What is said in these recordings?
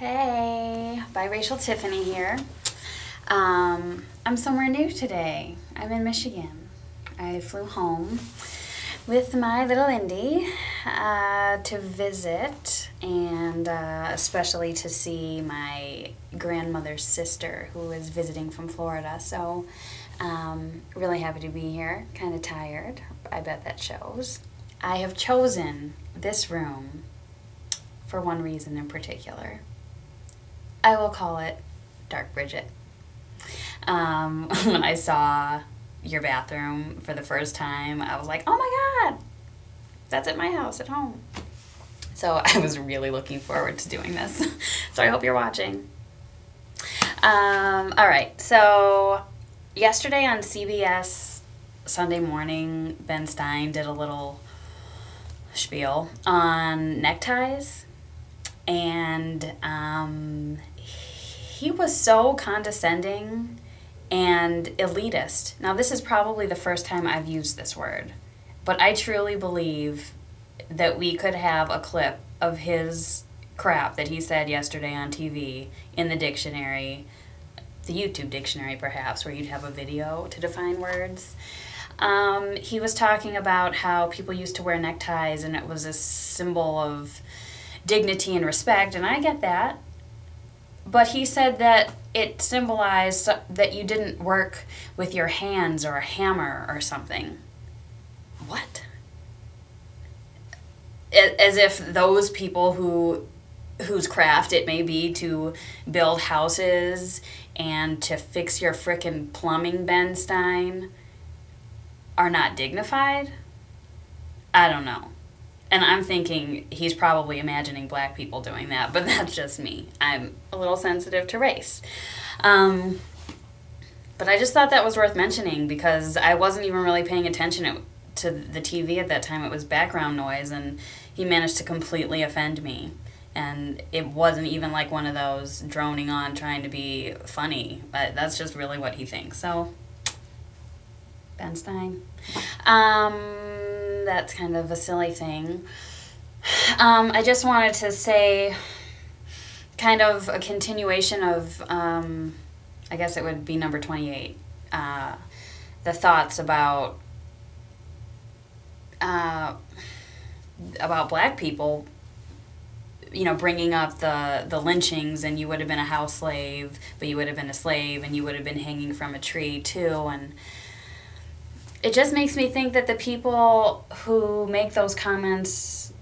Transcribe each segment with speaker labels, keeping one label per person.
Speaker 1: Hey, biracial Tiffany here. I'm somewhere new today. I'm in Michigan. I flew home with my little Indy to visit and especially to see my grandmother's sister who is visiting from Florida. So really happy to be here. Kind of tired. I bet that shows. I have chosen this room for one reason in particular. I will call it Dark Bridget. When I saw your bathroom for the first time, I was like, oh my God, that's at my house at home. So I was really looking forward to doing this. So I hope you're watching. All right, so yesterday on CBS Sunday Morning, Ben Stein did a little spiel on neckties, and he was so condescending and elitist. Now, this is probably the first time I've used this word, but I truly believe that we could have a clip of his crap that he said yesterday on TV in the dictionary, the YouTube dictionary perhaps, where you'd have a video to define words. He was talking about how people used to wear neckties and it was a symbol of dignity and respect, and I get that. But he said that it symbolized that you didn't work with your hands or a hammer or something. What? As if those people whose craft it may be to build houses and to fix your frickin' plumbing, Ben Stein, are not dignified? I don't know. And I'm thinking he's probably imagining black people doing that, but that's just me. I'm a little sensitive to race. But I just thought that was worth mentioning because I wasn't even really paying attention to the TV at that time. It was background noise, and he managed to completely offend me. And it wasn't even like one of those droning on trying to be funny. But that's just really what he thinks. So, Ben Stein. That's kind of a silly thing. I just wanted to say kind of a continuation of, I guess it would be number 28, the thoughts about black people, you know, bringing up the lynchings, and you would have been a house slave, but you would have been a slave, and you would have been hanging from a tree too, and it just makes me think that the people who make those comments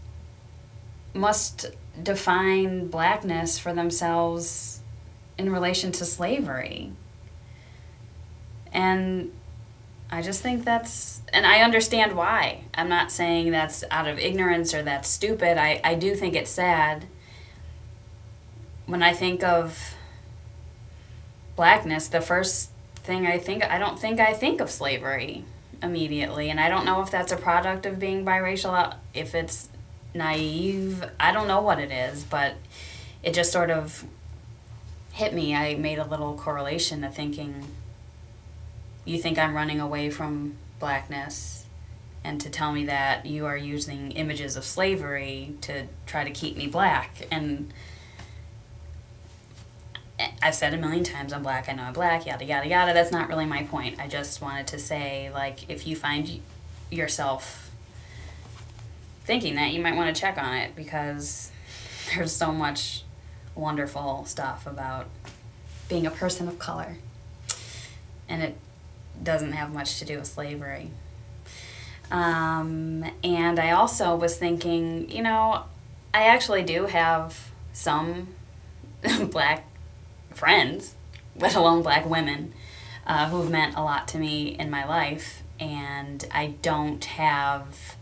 Speaker 1: must define blackness for themselves in relation to slavery. And I just think that's, and I understand why. I'm not saying that's out of ignorance or that's stupid. I do think it's sad. When I think of blackness, the first thing I don't think I think of slavery immediately, and I don't know if that's a product of being biracial, if it's naive, I don't know what it is, but it just sort of hit me. I made a little correlation to thinking, you think I'm running away from blackness, and to tell me that you are using images of slavery to try to keep me black. And I've said a million times, I'm black, I know I'm black, yada, yada, yada. That's not really my point. I just wanted to say, like, if you find yourself thinking that, you might want to check on it, because there's so much wonderful stuff about being a person of color. And it doesn't have much to do with slavery. And I also was thinking, you know, I actually do have some black friends, let alone black women, who've meant a lot to me in my life, and I don't have,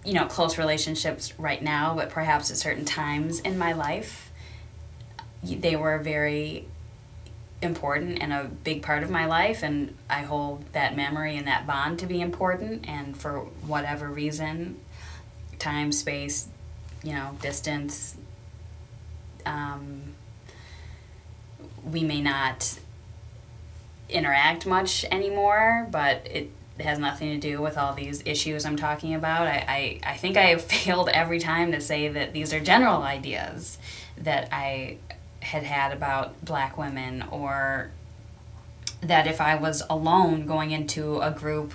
Speaker 1: you know, close relationships right now, but perhaps at certain times in my life, they were very important and a big part of my life, and I hold that memory and that bond to be important, and for whatever reason, time, space, you know, distance, we may not interact much anymore, but it has nothing to do with all these issues I'm talking about. I think I have failed every time to say that these are general ideas that I had about black women, or that if I was alone going into a group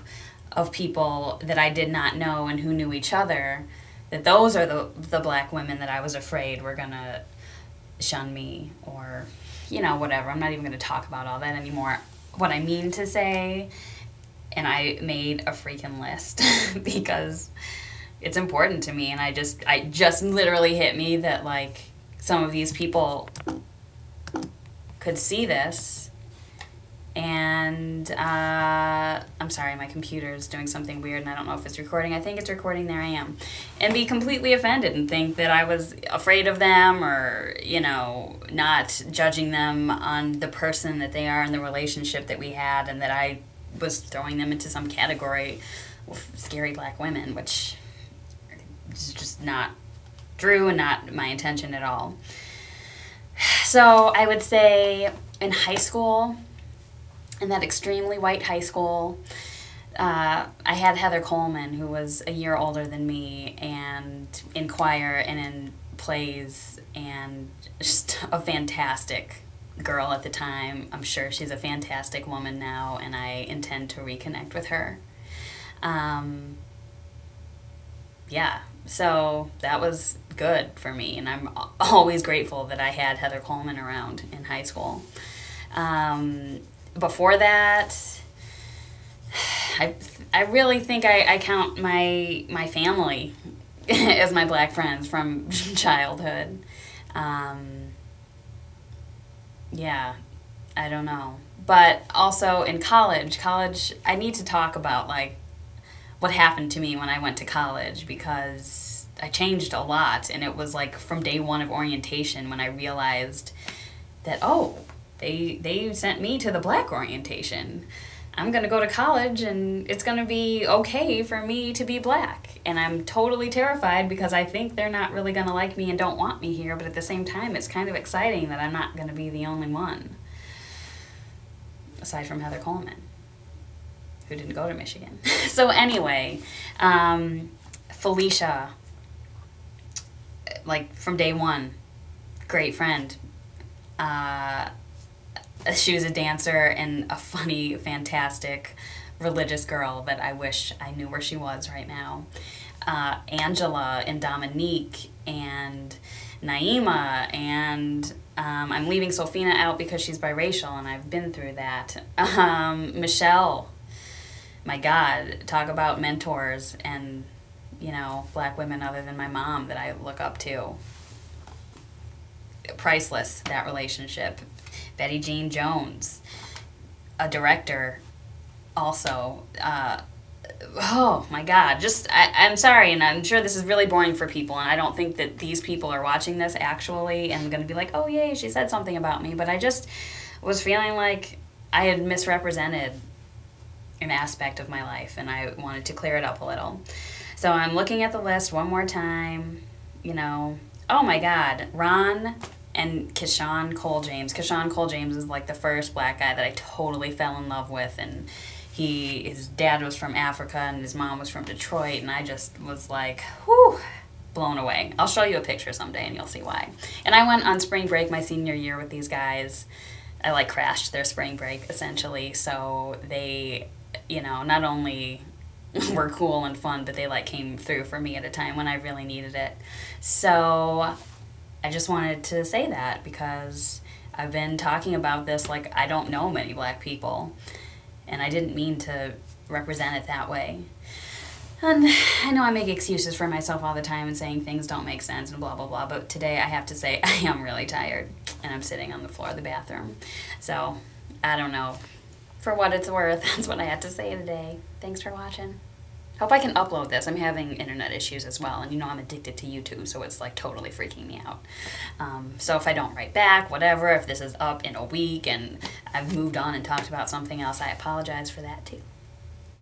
Speaker 1: of people that I did not know and who knew each other, that those are the black women that I was afraid were going to shun me, or, you know, whatever. I'm not even going to talk about all that anymore. What I mean to say, and I made a freaking list because it's important to me, and I just literally hit me that, like, some of these people could see this. And I'm sorry, my computer is doing something weird and I don't know if it's recording. I think it's recording. There I am. And be completely offended and think that I was afraid of them, or, you know, not judging them on the person that they are and the relationship that we had, and that I was throwing them into some category of scary black women, which is just not true and not my intention at all. So I would say in high school, in that extremely white high school, I had Heather Coleman, who was a year older than me, and in choir and in plays, and just a fantastic girl at the time. I'm sure she's a fantastic woman now, and I intend to reconnect with her. Yeah, so that was good for me, and I'm always grateful that I had Heather Coleman around in high school. Before that, I really think I count my family as my black friends from childhood. Yeah, I don't know. But also in college, I need to talk about, like, what happened to me when I went to college, because I changed a lot, and it was like from day one of orientation when I realized that, oh, they sent me to the black orientation. I'm going to go to college and it's going to be okay for me to be black. And I'm totally terrified because I think they're not really going to like me and don't want me here. But at the same time, it's kind of exciting that I'm not going to be the only one. Aside from Heather Coleman, who didn't go to Michigan. So anyway, Felicia, like from day one, great friend. She was a dancer and a funny, fantastic, religious girl that I wish I knew where she was right now. Angela and Dominique and Naima, and I'm leaving Sophina out because she's biracial and I've been through that. Michelle, my God, talk about mentors and, you know, black women other than my mom that I look up to. Priceless, that relationship. Betty Jean Jones, a director, also. Oh my God, I'm sorry, and I'm sure this is really boring for people, and I don't think that these people are watching this actually and going to be like, oh yay, she said something about me, but I just was feeling like I had misrepresented an aspect of my life, and I wanted to clear it up a little. So I'm looking at the list one more time, you know. Oh my God, Ron and Keshawn Cole James. Keshawn Cole James is like the first black guy that I totally fell in love with, and his dad was from Africa and his mom was from Detroit, and I just was like, whew, blown away. I'll show you a picture someday and you'll see why. And I went on spring break my senior year with these guys. I like crashed their spring break essentially, so they, you know, not only were cool and fun, but they like came through for me at a time when I really needed it. So I just wanted to say that because I've been talking about this like I don't know many black people, and I didn't mean to represent it that way. And I know I make excuses for myself all the time and saying things don't make sense and blah, blah, blah, but today I have to say I am really tired, and I'm sitting on the floor of the bathroom. So, I don't know. For what it's worth, that's what I had to say today. Thanks for watching. Hope I can upload this. I'm having internet issues as well, and you know I'm addicted to YouTube, so it's like totally freaking me out. So if I don't write back, whatever, if this is up in a week and I've moved on and talked about something else, I apologize for that too.